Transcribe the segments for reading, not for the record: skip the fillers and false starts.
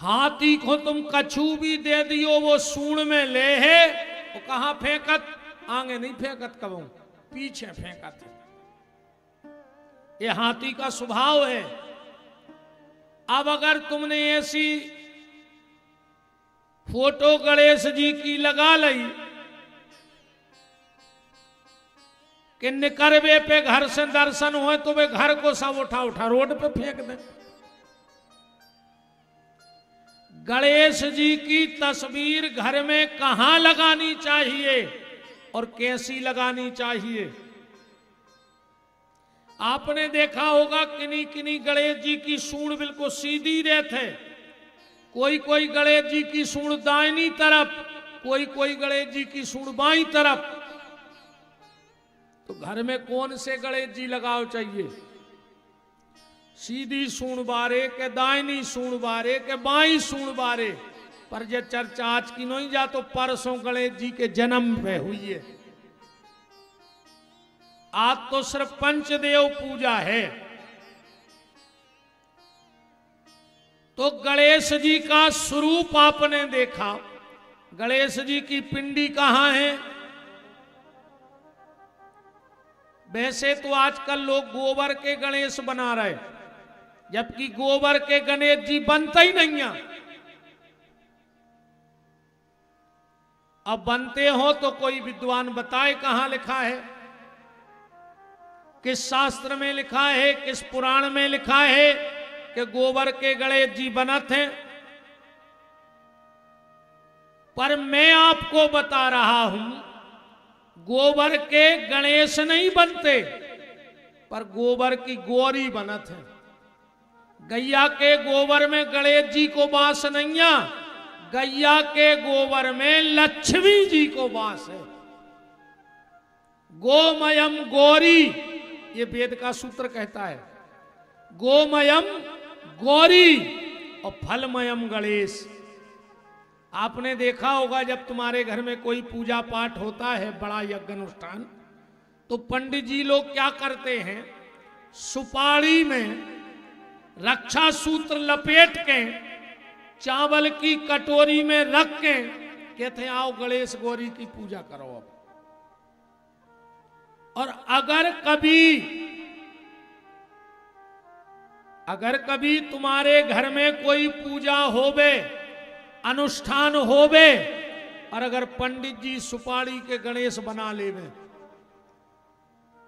हाथी को तुम कछू भी दे दियो वो सूंड में ले है, वो कहां फेंकत? आगे नहीं फेंकत, कबू पीछे फेंकत है। ये हाथी का स्वभाव है। अब अगर तुमने ऐसी फोटो गणेश जी की लगा ली कि निकरवे पे घर से दर्शन हुए तो वे घर को सब उठा उठा रोड पे फेंक दे। गणेश जी की तस्वीर घर में कहां लगानी चाहिए और कैसी लगानी चाहिए? आपने देखा होगा किन्हीं किन्हीं गणेश जी की सूंड बिल्कुल सीधी रहते है, कोई कोई गणेश जी की सूंड दाहिनी तरफ, कोई कोई गणेश जी की सूंड बाईं तरफ। तो घर में कौन से गणेश जी लगाओ चाहिए? सीधी सूंड बारे के दाहिनी सूंड बारे के बाईं सूंड बारे? पर जे चर्चा आज की नहीं जा तो परसों गणेश जी के जन्म पे हुई है। आज तो सिर्फ पंचदेव पूजा है। तो गणेश जी का स्वरूप आपने देखा, गणेश जी की पिंडी कहां है? वैसे तो आजकल लोग गोबर के गणेश बना रहे, जबकि गोबर के गणेश जी बनते ही नहीं है। अब बनते हो तो कोई विद्वान बताए कहां लिखा है, किस शास्त्र में लिखा है, किस पुराण में लिखा है कि गोबर के गणेश जी बनत हैं। पर मैं आपको बता रहा हूं, गोबर के गणेश नहीं बनते, पर गोबर की गौरी बनत है। गैया के गोबर में गणेश जी को वास नहीं है, गैया के गोबर में लक्ष्मी जी को वास है। गोमयम गौरी, ये वेद का सूत्र कहता है, गोमयम गौरी और फलमयम गणेश। आपने देखा होगा जब तुम्हारे घर में कोई पूजा पाठ होता है, बड़ा यज्ञ अनुष्ठान, तो पंडित जी लोग क्या करते हैं, सुपारी में रक्षा सूत्र लपेट के चावल की कटोरी में रख के कहते हैं आओ गणेश गौरी की पूजा करो। अब और अगर कभी तुम्हारे घर में कोई पूजा होवे, अनुष्ठान होवे, और अगर पंडित जी सुपारी के गणेश बना लेवे,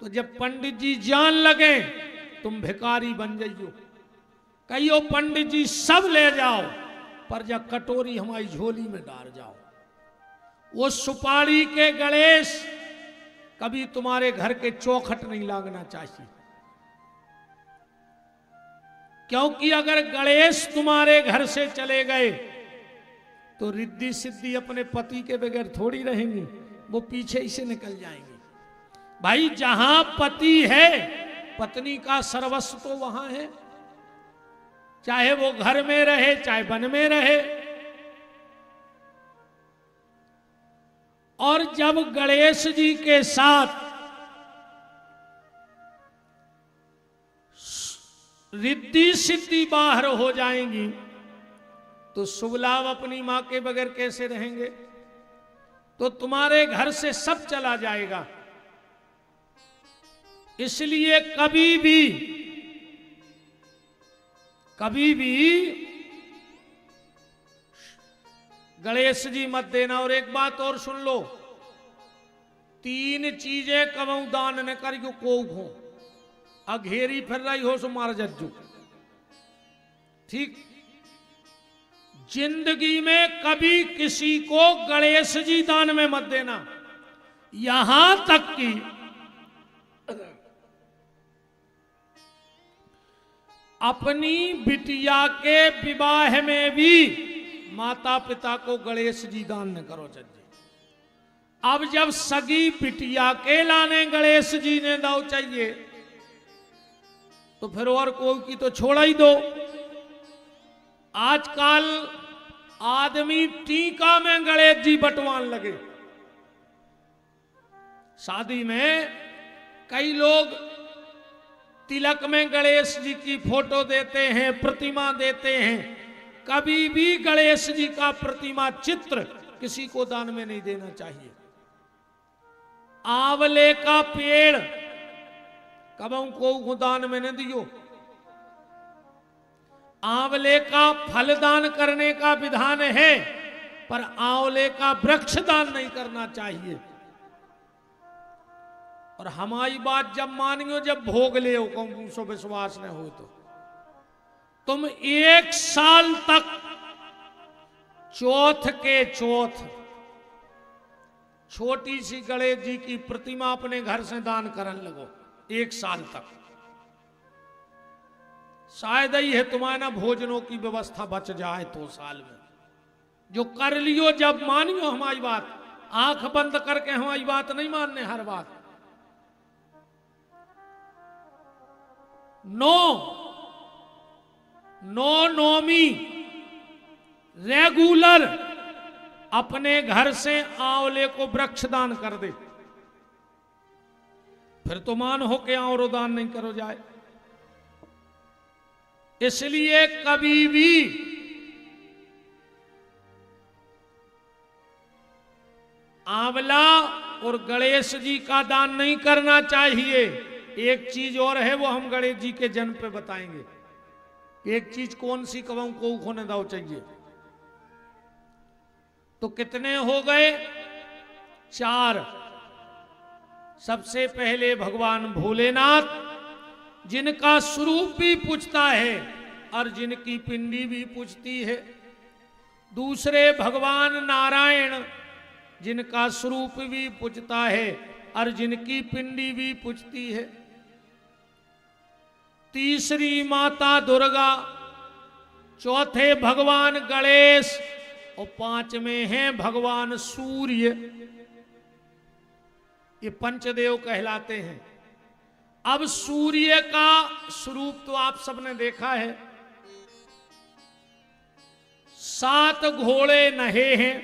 तो जब पंडित जी जान लगे तुम भिखारी बन जाइयो। कहियो पंडित जी सब ले जाओ, पर जब कटोरी हमारी झोली में डाल जाओ। वो सुपारी के गणेश कभी तुम्हारे घर के चौखट नहीं लागना चाहिए, क्योंकि अगर गणेश तुम्हारे घर से चले गए तो रिद्धि सिद्धि अपने पति के बगैर थोड़ी रहेंगी, वो पीछे ही से निकल जाएंगी। भाई जहां पति है पत्नी का सर्वस्व तो वहां है, चाहे वो घर में रहे चाहे वन में रहे। और जब गणेश जी के साथ रिद्धि सिद्धि बाहर हो जाएंगी तो शुभ लाभ अपनी मां के बगैर कैसे रहेंगे? तो तुम्हारे घर से सब चला जाएगा। इसलिए कभी भी गणेश जी मत देना। और एक बात और सुन लो, 3 चीजें कबू दान न करियो को हो, अघेरी फिर रही हो सो मार जज्जू। ठीक, जिंदगी में कभी किसी को गणेश जी दान में मत देना। यहां तक कि अपनी बिटिया के विवाह में भी माता पिता को गणेश जी दान न करो जज्जी। अब जब सगी बिटिया के लाने गणेश जी ने दाव चाहिए तो फिर और कोई की तो छोड़ा ही दो। आजकल आदमी टीका में गणेश जी बटवान लगे। शादी में कई लोग तिलक में गणेश जी की फोटो देते हैं, प्रतिमा देते हैं, कभी भी गणेश जी का प्रतिमा चित्र किसी को दान में नहीं देना चाहिए। आंवले का पेड़ कबहू को दान में न दियो। आंवले का फल दान करने का विधान है, पर आंवले का वृक्ष दान नहीं करना चाहिए। और हमारी बात जब मानियो, जब भोग ले सो विश्वास न हो तो तुम 1 साल तक चौथ के चौथ छोटी सी गणेश जी की प्रतिमा अपने घर से दान करने लगो 1 साल तक। शायद ही है तुम्हारा भोजनों की व्यवस्था बच जाए तो साल में। जो कर लियो, जब मानियो हमारी बात, आंख बंद करके हमारी बात नहीं मानने हर बात। नौमी रेगुलर अपने घर से आंवले को वृक्ष दान कर दे, फिर तो मान हो के और दान नहीं करो जाए। इसलिए कभी भी आंवला और गणेश जी का दान नहीं करना चाहिए। एक चीज और है, वो हम गणेश जी के जन्म पे बताएंगे। एक चीज कौन सी कबहू को खोने दाव चाहिए। तो कितने हो गए? 4। सबसे पहले भगवान भोलेनाथ, जिनका स्वरूप भी पूछता है और जिनकी पिंडी भी पूछती है। दूसरे भगवान नारायण, जिनका स्वरूप भी पूछता है और जिनकी पिंडी भी पूछती है। तीसरी माता दुर्गा, चौथे भगवान गणेश और 5वें हैं भगवान सूर्य। ये पंचदेव कहलाते हैं। अब सूर्य का स्वरूप तो आप सबने देखा है। 7 घोड़े नहे हैं,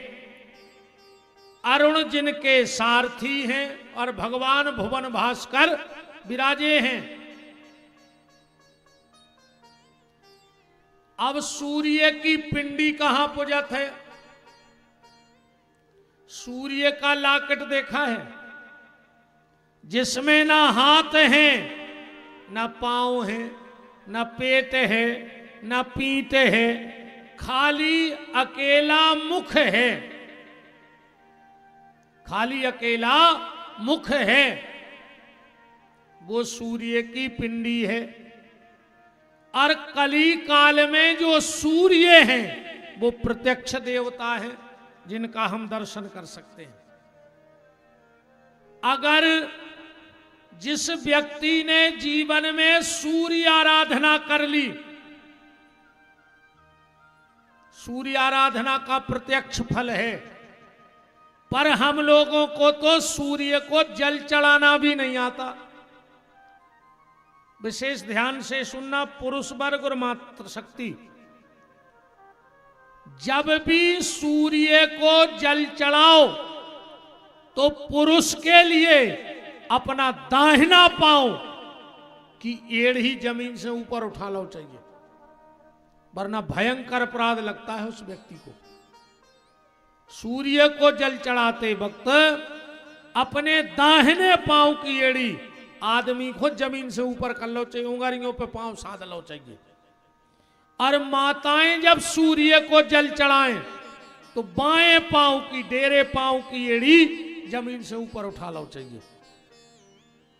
अरुण जिनके सारथी हैं और भगवान भुवन भास्कर विराजे हैं। अब सूर्य की पिंडी कहां पूजत है? सूर्य का लाकेट देखा है, जिसमें ना हाथ हैं, ना पांव हैं, ना पेट है, ना पीठ है, खाली अकेला मुख है। खाली अकेला मुख है, वो सूर्य की पिंडी है। और कली काल में जो सूर्य हैं वो प्रत्यक्ष देवता हैं, जिनका हम दर्शन कर सकते हैं। अगर जिस व्यक्ति ने जीवन में सूर्य आराधना कर ली, सूर्य आराधना का प्रत्यक्ष फल है। पर हम लोगों को तो सूर्य को जल चढ़ाना भी नहीं आता। विशेष ध्यान से सुनना, पुरुष वर्ग और मातृशक्ति, जब भी सूर्य को जल चढ़ाओ तो पुरुष के लिए अपना दाहिना पांव की एड़ ही जमीन से ऊपर उठा लो चाहिए, वरना भयंकर अपराध लगता है उस व्यक्ति को। सूर्य को जल चढ़ाते वक्त अपने दाहिने पांव की एड़ी आदमी को जमीन से ऊपर कर लो चाहिए, उंगलियों पे पांव साध लो चाहिए। और माताएं जब सूर्य को जल चढ़ाएं तो बाएं पांव की, डेरे पांव की एड़ी जमीन से ऊपर उठा लो चाहिए।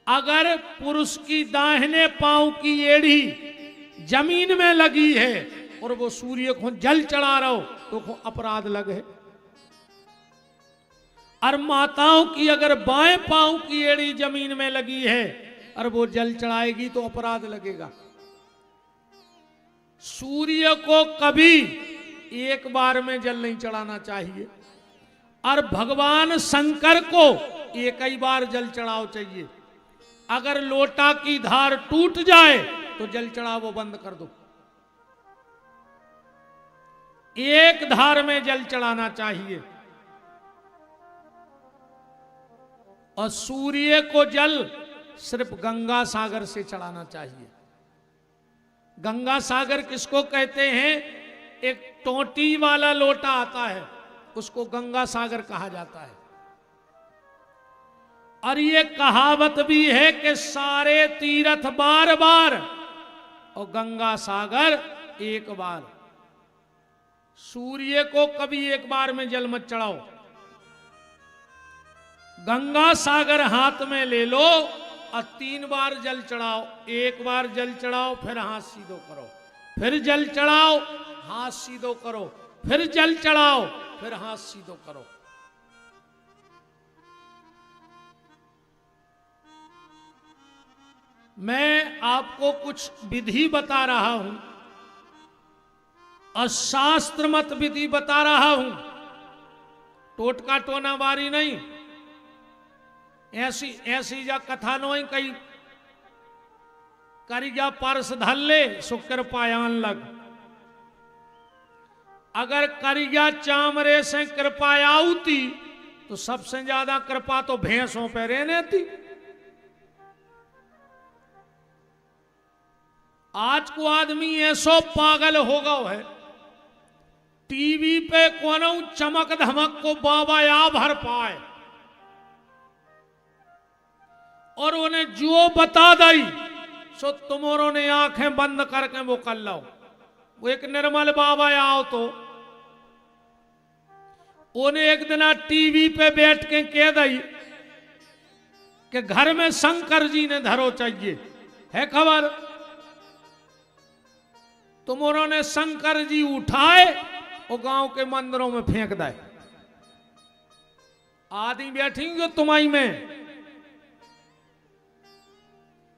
अगर पुरुष की दाहिने पांव की एड़ी जमीन में लगी है और वो सूर्य को जल चढ़ा रहा हो तो अपराध लगे। और माताओं की अगर बाएं पांव की एड़ी जमीन में लगी है और वो जल चढ़ाएगी तो अपराध लगेगा। सूर्य को कभी एक बार में जल नहीं चढ़ाना चाहिए, और भगवान शंकर को एक ही बार जल चढ़ाओ चाहिए। अगर लोटा की धार टूट जाए तो जल चढ़ाओ बंद कर दो। एक धार में जल चढ़ाना चाहिए। और सूर्य को जल सिर्फ गंगा सागर से चढ़ाना चाहिए। गंगा सागर किसको कहते हैं? एक टोटी वाला लोटा आता है, उसको गंगा सागर कहा जाता है। और ये कहावत भी है कि सारे तीर्थ बार बार और गंगा सागर एक बार। सूर्य को कभी एक बार में जल मत चढ़ाओ, गंगा सागर हाथ में ले लो और 3 बार जल चढ़ाओ। एक बार जल चढ़ाओ, फिर हाथ सीधो करो, फिर जल चढ़ाओ, हाथ सीधो करो, फिर जल चढ़ाओ, फिर हाथ सीधो करो। मैं आपको कुछ विधि बता रहा हूं और शास्त्र मत विधि बता रहा हूं, टोटका टोना बारी नहीं। ऐसी ऐसी जा कथा नोई कई करिया परस धल्ले शुक्र पायान लग। अगर करिया चामरे से कृपा आउती तो सबसे ज्यादा कृपा तो भैंसों पे रहने थी। आज को आदमी ऐसो पागल हो गया है, टीवी पे कोनो चमक धमक को बाबा या भर पाए और उन्हें जो बता दई सो तुमोरों ने आंखें बंद करके वो कर लो। वो एक निर्मल बाबा आओ तो उन्हें एक दिन टीवी पे बैठ के कह दई कि घर में शंकर जी ने धरो चाहिए, है खबर? तुमोरों ने शंकर जी उठाए और गांव के मंदिरों में फेंक दे। आदमी बैठेंगे तुम्हारी में,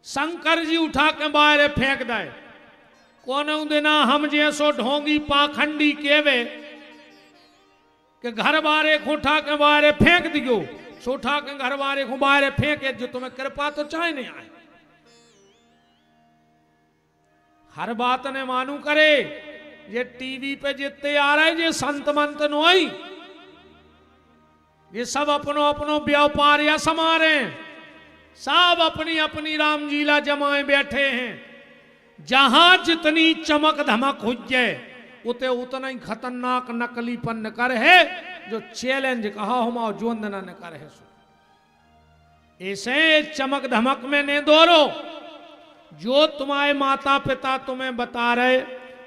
शंकर जी उठा के बाहर फेंक दे। कोनो दिना हम जैसो ढोंगी पाखंडी केवे कि घर बारे को उठा के बाहर फेंक दियो, सो उठा के घर बारे को बाहर फेंके जो तुम्हें कृपा तो चाहे नहीं आए। हर बात ने मानू करे, ये टीवी पे जितने आ रहे ये संत मंत नोई, ये सब अपनो अपनो व्यापार या समा रहे हैं, सब अपनी अपनी रामलीला जमाए बैठे हैं। जहां जितनी चमक धमक हो जाए उते उतना ही खतरनाक नकलीपन कर है जो चैलेंज कहा हम जो न कर है। ऐसे चमक धमक में ने दौड़ो, जो तुम्हारे माता पिता तुम्हें बता रहे,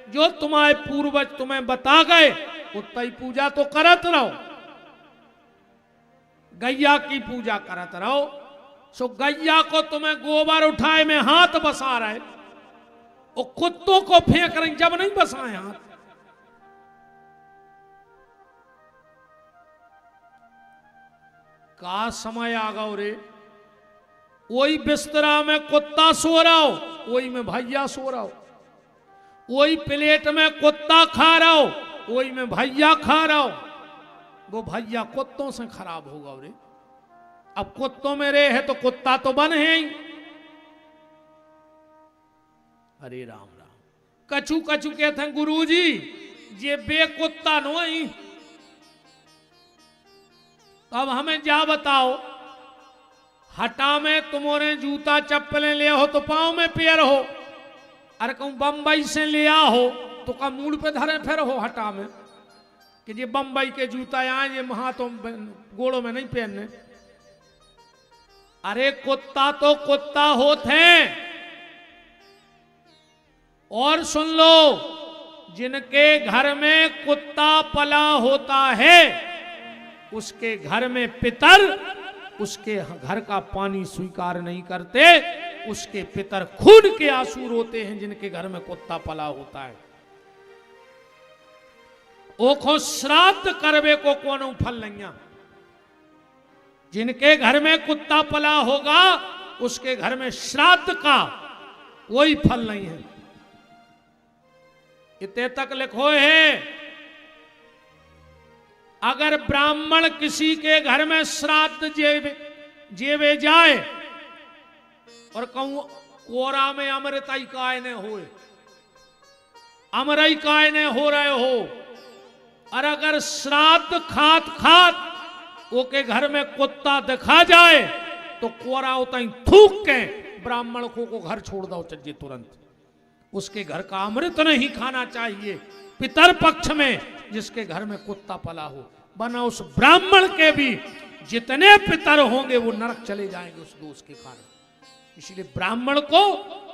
जो तुम्हारे पूर्वज तुम्हें बता गए उतना ही पूजा तो करत रहो। गैया की पूजा करत रहो, सो गैया को तुम्हें गोबर उठाए में हाथ बसा रहे और कुत्तों को फेंक रहे जब नहीं बसाए हाथ। का समय आ गओ रे, वही बिस्तरा में कुत्ता सो रहा हो, वही में भैया सो रहा हो, वही प्लेट में कुत्ता खा रहा हो, वही में भैया खा रहा हो। वो भैया कुत्तों से खराब होगा रे। अब कुत्तों में रे है तो कुत्ता तो बन है ही। अरे राम राम, कछु कछु कहते हैं गुरुजी ये बे कुत्ता नो ही। तो अब हमें जा बताओ, हटा में तुमोरे जूता चप्पलें ले हो तो पांव में पैर हो, अरे कहूं बंबई से ले हो तो का मूड पे धरे फिर हो हटा में कि ये बंबई के जूता आए ये हाथों गोड़ों में नहीं पहनने। अरे कुत्ता तो कुत्ता होते हैं। और सुन लो, जिनके घर में कुत्ता पला होता है उसके घर में पितर उसके घर का पानी स्वीकार नहीं करते, उसके पितर खून के आंसू रोते हैं जिनके घर में कुत्ता पला होता है। ओखो श्राद्ध करवे को कोनो फल नहीं। जिनके घर में कुत्ता पला होगा उसके घर में श्राद्ध का कोई फल नहीं है। इतने तक लिखो है, अगर ब्राह्मण किसी के घर में श्राद्ध जेवे जाए और कहूं कोरा में अमृत काय ने हो, अमरई काय ने हो रहे हो, और अगर श्राद्ध खात खात ओके घर में कुत्ता दिखा जाए तो कोरा उतना ही थूक के ब्राह्मण को घर छोड़ दो चाहिए तुरंत। उसके घर का अमृत नहीं खाना चाहिए, पितर पक्ष में जिसके घर में कुत्ता पला हो, बना उस ब्राह्मण के भी जितने पितर होंगे वो नरक चले जाएंगे उस दोष के कारण। इसलिए ब्राह्मण को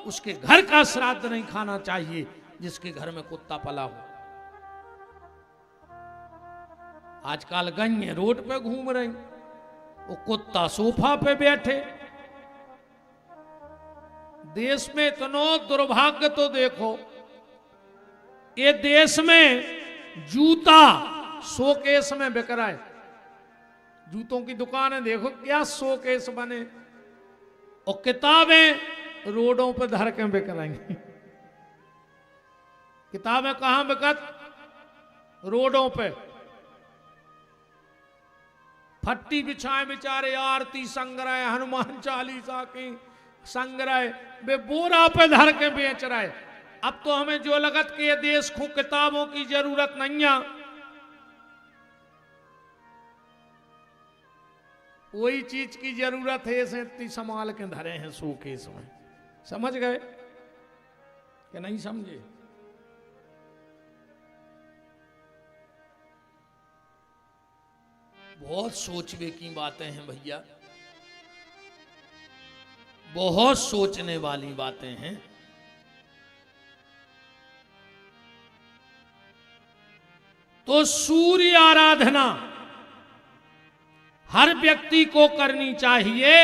उसके घर का श्राद्ध नहीं खाना चाहिए जिसके घर में कुत्ता पला हो। आजकल गई रोड पे घूम रही, वो कुत्ता सोफा पे बैठे। देश में इतना दुर्भाग्य तो देखो, ये देश में जूता शोकेस में बिक रहा है। जूतों की दुकानें देखो क्या शोकेस बने, और किताबें रोडों पे धर के बिक रही। किताबें कहां बिकत? रोडों पे। फट्टी बिछाए बेचारे, आरती संग्रह, हनुमान चालीसा की संग्रह, वे बोरा पे धर के बेच रहा है। अब तो हमें जो लगत कि ये देश को किताबों की जरूरत नहीं है, वही चीज की जरूरत है, इसे इतनी संभाल के धरे हैं शोकेस में। समझ गए कि नहीं समझे? बहुत सोचने की बातें हैं भैया, बहुत सोचने वाली बातें हैं। तो सूर्य आराधना हर व्यक्ति को करनी चाहिए।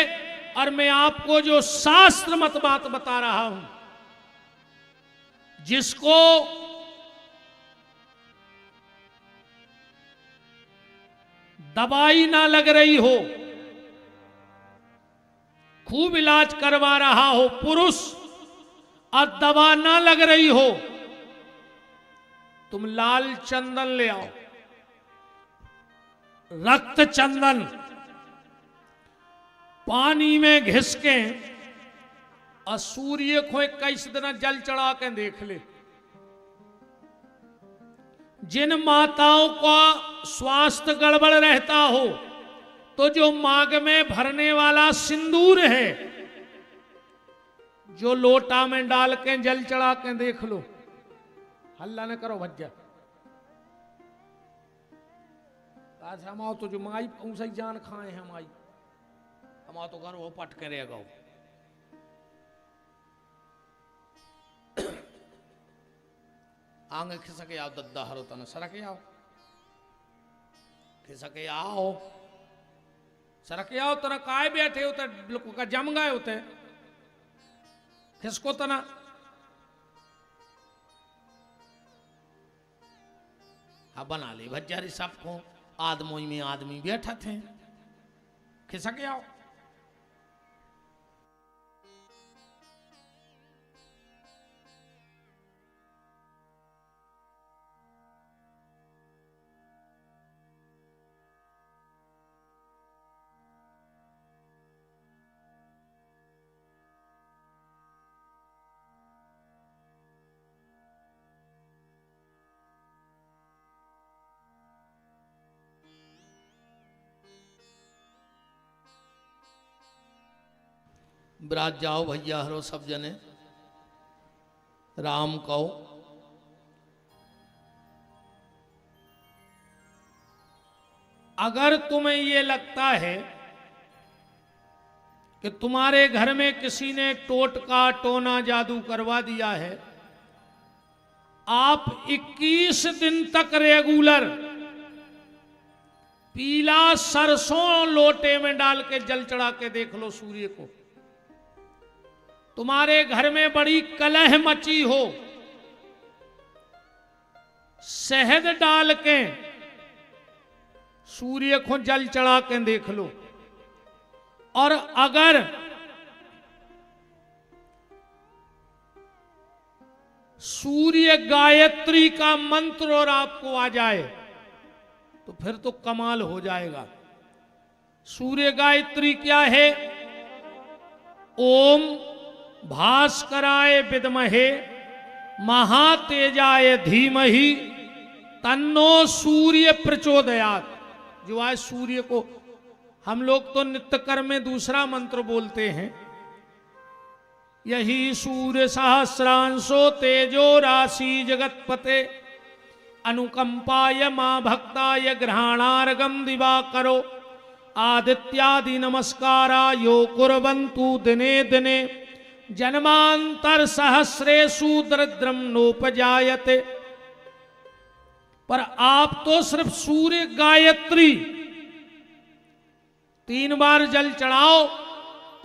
और मैं आपको जो शास्त्र मत बात बता रहा हूं, जिसको दवाई ना लग रही हो, खूब इलाज करवा रहा हो पुरुष, और दवा ना लग रही हो, तुम लाल चंदन ले आओ, रक्त चंदन पानी में घिसके, और सूर्य को 21 दिन जल चढ़ा के देख ले। जिन माताओं का स्वास्थ्य गड़बड़ रहता हो, तो जो मांग में भरने वाला सिंदूर है, जो लोटा में डाल के जल चढ़ा के देख लो। हल्ला न करो भज्जा, आज हम आओ तो जो माई उसे जान खाए हैं माई, हम आओ तो घर वो पट के रहेगा। आंगे खिसके आओ दद्दा हरो तन सरके आओ, खिसके आओ, सरके आओ। तना काय बैठे होते बिल्कुल का जम गए होते, खिसको तना। हाँ बना ले भज्जारी सबको, आदमोई में आदमी बैठा थे, खिसके आओ। ब्राज जाओ भैया हरो सब जने, राम कहो। अगर तुम्हें ये लगता है कि तुम्हारे घर में किसी ने टोटका टोना जादू करवा दिया है, आप 21 दिन तक रेगुलर पीला सरसों लोटे में डाल के जल चढ़ा के देख लो सूर्य को। तुम्हारे घर में बड़ी कलह मची हो, शहद डाल के सूर्य को जल चढ़ा के देख लो। और अगर सूर्य गायत्री का मंत्र और आपको आ जाए तो फिर तो कमाल हो जाएगा। सूर्य गायत्री क्या है? ओम भास्कराय विद्महे महातेजाय धीमहि तन्नो सूर्य प्रचोदयात्। जो आज सूर्य को हम लोग तो नित्य कर्म में दूसरा मंत्र बोलते हैं, यही सूर्य सहस्रांशो तेजो राशि जगतपते अनुकंपाय मां भक्ताय ग्रहणार्गम दिवाकरो आदित्यादि नमस्कारा यो कुर्वन्तु दिने दिने जन्मांतर सहस्रेषु दरिद्रम नोपजायते। पर आप तो सिर्फ सूर्य गायत्री 3 बार जल चढ़ाओ।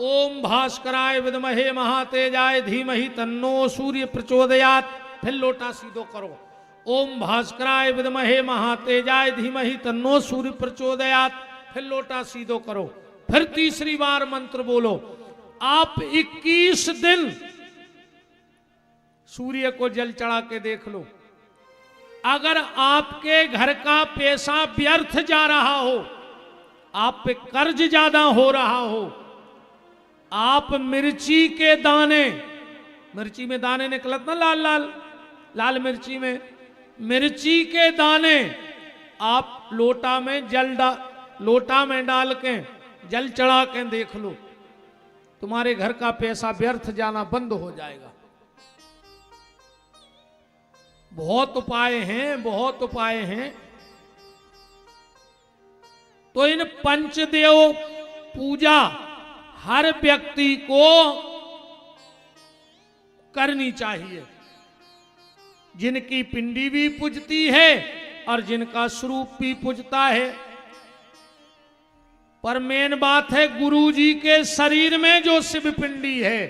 ओम भास्कराय विद्महे महातेजाय धीमहि तन्नो सूर्य प्रचोदयात। फिर लोटा सीधो करो। ओम भास्कराय विद्महे महातेजाय धीमहि तन्नो सूर्य प्रचोदयात। फिर लोटा सीधो करो। फिर तीसरी बार मंत्र बोलो। आप 21 दिन सूर्य को जल चढ़ा के देख लो। अगर आपके घर का पैसा व्यर्थ जा रहा हो, आप पे कर्ज ज्यादा हो रहा हो, आप मिर्ची के दाने, मिर्ची में दाने निकलत ना लाल लाल लाल मिर्ची में, मिर्ची के दाने आप लोटा में डाल के जल चढ़ा के देख लो, तुम्हारे घर का पैसा व्यर्थ जाना बंद हो जाएगा। बहुत उपाय हैं, बहुत उपाय हैं। तो इन पंचदेव पूजा हर व्यक्ति को करनी चाहिए, जिनकी पिंडी भी पूजती है और जिनका स्वरूप भी पूजता है। पर मेन बात है, गुरु जी के शरीर में जो शिव पिंडी है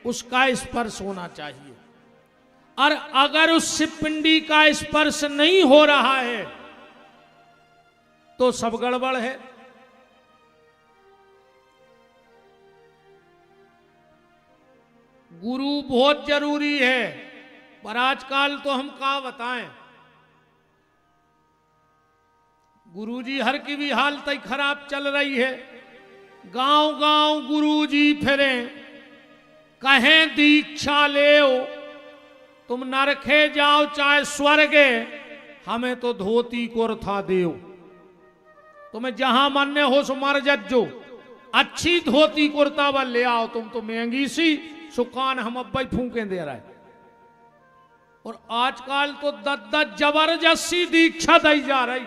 उसका स्पर्श होना चाहिए। और अगर उस शिव पिंडी का स्पर्श नहीं हो रहा है तो सब गड़बड़ है। गुरु बहुत जरूरी है, पर आजकल तो हम क्या बताएं, गुरुजी हर की भी हालत ही खराब चल रही है। गांव गांव गुरुजी फिरे, कहें दीक्षा ले, तुम नरखे जाओ चाहे स्वर्गे, हमें तो धोती कुर्ता देओ। तुम्हें जहां मान्य हो सो मर जज्जो, अच्छी धोती कुर्ता वाल ले आओ, तुम तो महंगी सी सुकान हम अब्बाई फूके दे रहा है। और आजकल तो 10 जबरदस्ती दीक्षा दी जा रही,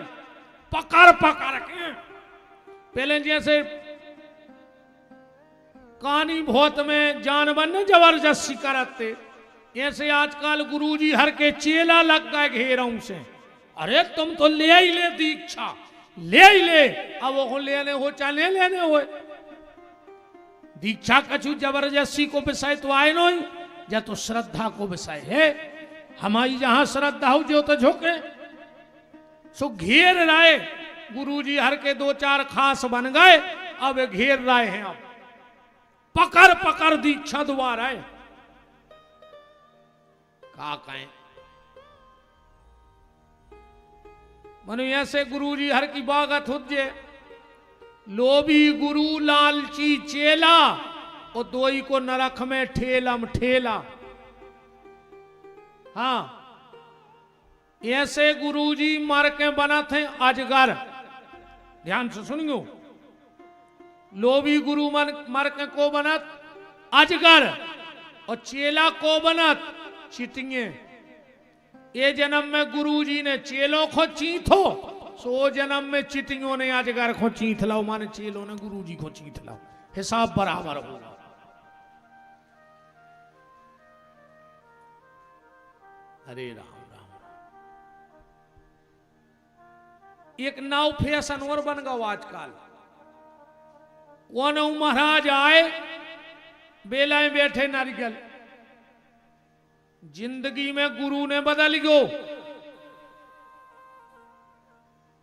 पकड़ पकड़ के। पहले जैसे कानी भौत में जानवर ने जबरदस्ती करते, ऐसे आजकल गुरुजी हर के चेला लग गए घेरों से। अरे तुम तो ले ही ले दीक्षा, ले ही ले, अब वो लेने हो चाहे लेने हो। दीक्षा कछु जबरदस्ती को विषय तो आए नहीं, या तो श्रद्धा को विषय है। हमारी जहां श्रद्धा हो जो तो झोंके सो घेर रहे। गुरुजी हर के 2-4 खास बन गए, अब घेर रहे हैं। अब पकड़ पकड़ दीक्षा दुआ रहे। का कहें मनु ऐसे गुरुजी हर की बागत हो जे, लोभी गुरु लालची चेला, और दोई को नरक में ठेलम ठेला। हाँ, ऐसे गुरुजी मर के बना थे अजगर। ध्यान से सुनियो, लोभी गुरु मर के को बनत अजगर, और चेला को बनत चिटिंगे। ये जन्म में गुरुजी ने चेलों को चीथो, सो जन्म में चिटिंगों ने अजगर को चीथ लाओ, माने चेलों ने गुरुजी को चीथ लाओ। हिसाब बराबर होगा। हरे राम राम। एक नाव फैशन और बन गया आजकल। कौन महाराज आए, बेलाएं बैठे नारियल। जिंदगी में गुरु ने बदल गयो।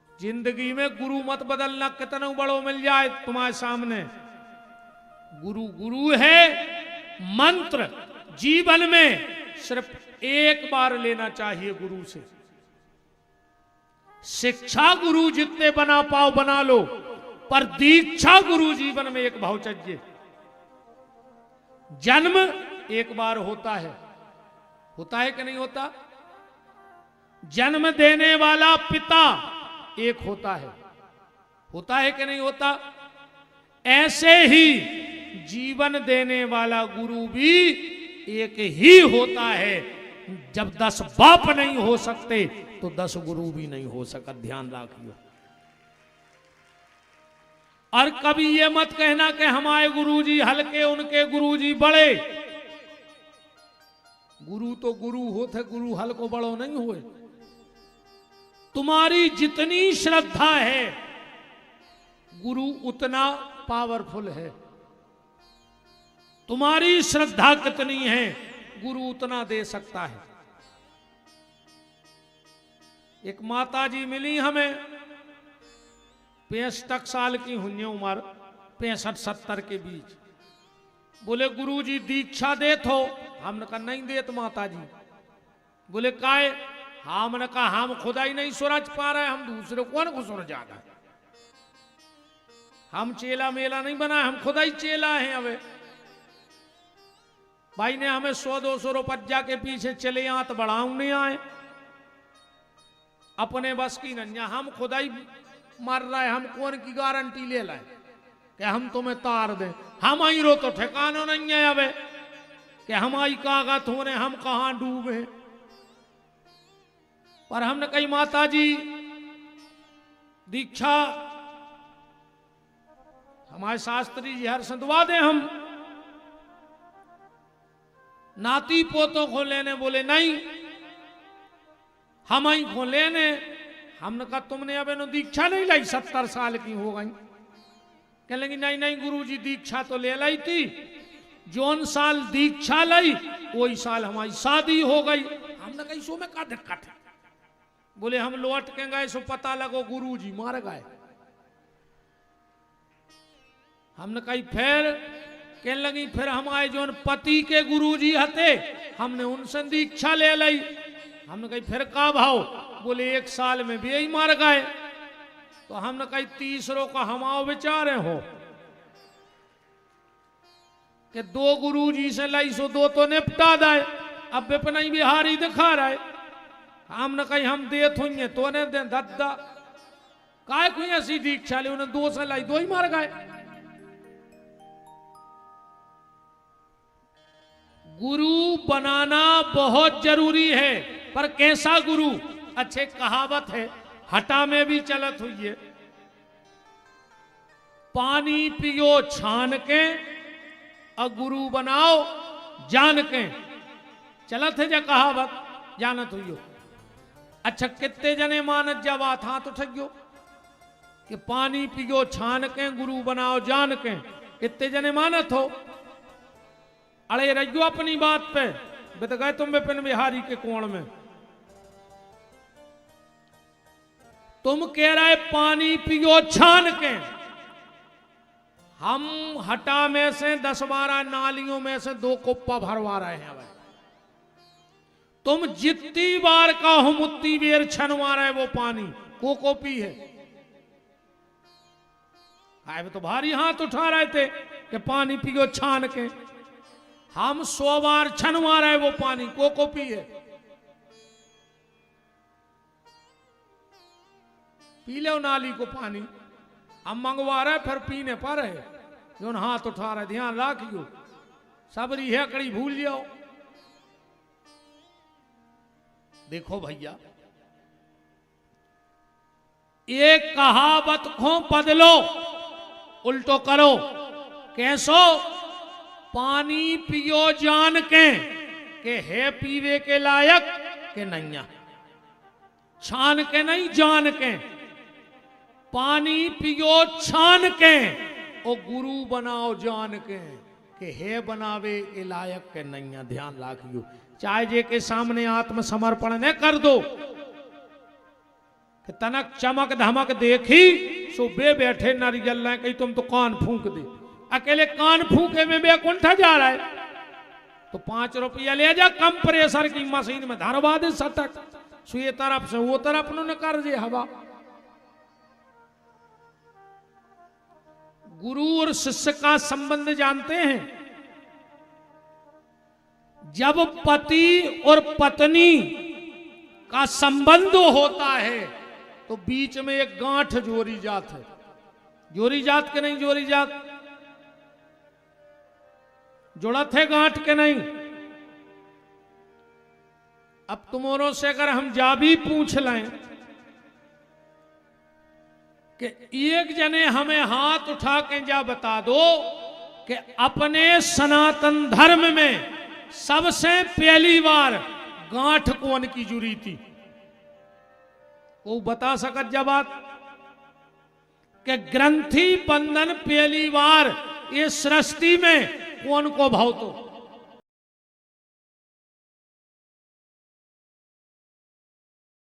जिंदगी में गुरु मत बदलना, कितना बड़ो मिल जाए तुम्हारे सामने। गुरु गुरु है। मंत्र जीवन में सिर्फ एक बार लेना चाहिए गुरु से। शिक्षा गुरु जितने बना पाओ बना लो, पर दीक्षा गुरु जीवन में एक भाव चाहिए। जन्म एक बार होता है कि नहीं होता? जन्म देने वाला पिता एक होता है कि नहीं होता? ऐसे ही जीवन देने वाला गुरु भी एक ही होता है। जब 10 बाप नहीं हो सकते तो 10 गुरु भी नहीं हो सकता, ध्यान रखियो। और कभी ये मत कहना कि हमारे गुरुजी हल्के उनके गुरुजी बड़े। गुरु तो गुरु होते, गुरु हल्को बड़ो नहीं हुए। तुम्हारी जितनी श्रद्धा है गुरु उतना पावरफुल है, तुम्हारी श्रद्धा कितनी है गुरु उतना दे सकता है। एक माता जी मिली हमें, 65 साल की हुई उम्र, 65-70 के बीच। बोले गुरुजी दीक्षा दे थो। हमने कहा नहीं देत माता जी। बोले काहे? हमने कहा हम खुदा ही नहीं सूरज पा रहे, हम दूसरे कौन को सूरज आ गए। हम चेला मेला नहीं बना, हम खुदा ही चेला हैं। अब भाई ने हमें 100-200 रुपया के पीछे चले यहाँ तो बढ़ाऊ नहीं आए, अपने बस की नन्या। हम खुदा ही मर रहे, हम कौन की गारंटी ले लाए कि हम तुम्हें तार दें। हम आई रो तो ठिकाना नहीं है अब कि हमारी कागत होने हम कहां डूबे। पर हमने कही माता जी दीक्षा हमारे शास्त्री जी हर संतवा दे, हम नाती पोतों को लेने। बोले नहीं हम ही को लेने। हमने कहा तुमने अब नो दीक्षा नहीं लाई, 70 साल की हो गई। कह लेंगे नहीं नहीं गुरुजी दीक्षा तो ले लाई थी, जौन साल दीक्षा लाई वही साल हमारी शादी हो गई। हमने कहा इसो में क्या दिक्कत है? बोले हम लौट के गए सो पता लगो गुरुजी मार गए। हमने कही फिर कह लगी फिर हमारे जौन पति के गुरुजी हते हमने उनसे दीक्षा ले लाई। हमने कही फिर का भाव? बोले 1 साल में भी यही मार गए। तो हमने कही तीसरों का हमाओ विचारे हो कि 2 गुरुजी से लाई सो 2 तो निपटा दाए। अब विपन बिहारी दिखा रहा है। हमने कही हम देत हुई तो ने दे दद्दा काय कोई ऐसी दीक्षा ली, उन्हें 2 से लाई 2 ही मार गए। गुरु बनाना बहुत जरूरी है, पर कैसा गुरु? अच्छे कहावत है, हटा में भी चलत हुई है, पानी पियो छान के और गुरु बनाओ जान के। चलत है जा कहावत, जानत हुई हो। अच्छा कितने जने मानत जा बात? हाथ उठियो कि पानी पियो छान के गुरु बनाओ जान के। कितने जने मानत हो? अरे रहियो अपनी बात पे, बत गए तुम विपिन बिहारी के कोण में। तुम कह रहे पानी पियो छान के, हम हटा में से 10-12 नालियों में से 2 कुप्पा भरवा रहे हैं। तुम जितनी बार का हो मुत्ती बेर छनवा रहे वो पानी को कोपी है। आए तो भारी हाथ उठा रहे थे कि पानी पियो छान के। हम 100 बार छनवा रहे वो पानी को कोपी है। पी लो नाली को पानी, हम मंगवा रहे फिर पीने पर है। जो हाथ उठा रहे ध्यान रखियो, सबरी हेकड़ी भूल जाओ। देखो भैया एक कहावत को बदलो, उल्टो करो। कैसो? पानी पियो जान के है पीवे के लायक के नहीं, छान के नहीं जान के। पानी पियो छान के और गुरु बनाओ जान के है बनावे के लायक के नहीं। ध्यान रखियो, चाहे जे के सामने आत्मसमर्पण न कर दो कि तनक चमक धमक देखी सो बे बैठे नारियल लाए कहीं तुम तो कान फूंक दे। अकेले कान फूंके में बैकुंठ जा रहा है तो 5 रुपया ले जा कंप्रेसर की मशीन में धरवा दे सटक, सो ये तरफ से वो तरफ न कर दे हवा। गुरु और शिष्य का संबंध जानते हैं? जब पति और पत्नी का संबंध होता है तो बीच में एक गांठ जोड़ी जात है। जोड़ी जात के नहीं? जोड़ी जात जुड़त है गांठ के नहीं? अब तुमोरों से अगर हम जा भी पूछ लें कि एक जने हमें हाथ उठा के जा बता दो कि अपने सनातन धर्म में सबसे पहली बार गांठ कौन की जुड़ी थी, वो बता सकत जब बात कि ग्रंथि बंधन पहली बार ये सृष्टि में कौन को भाव तो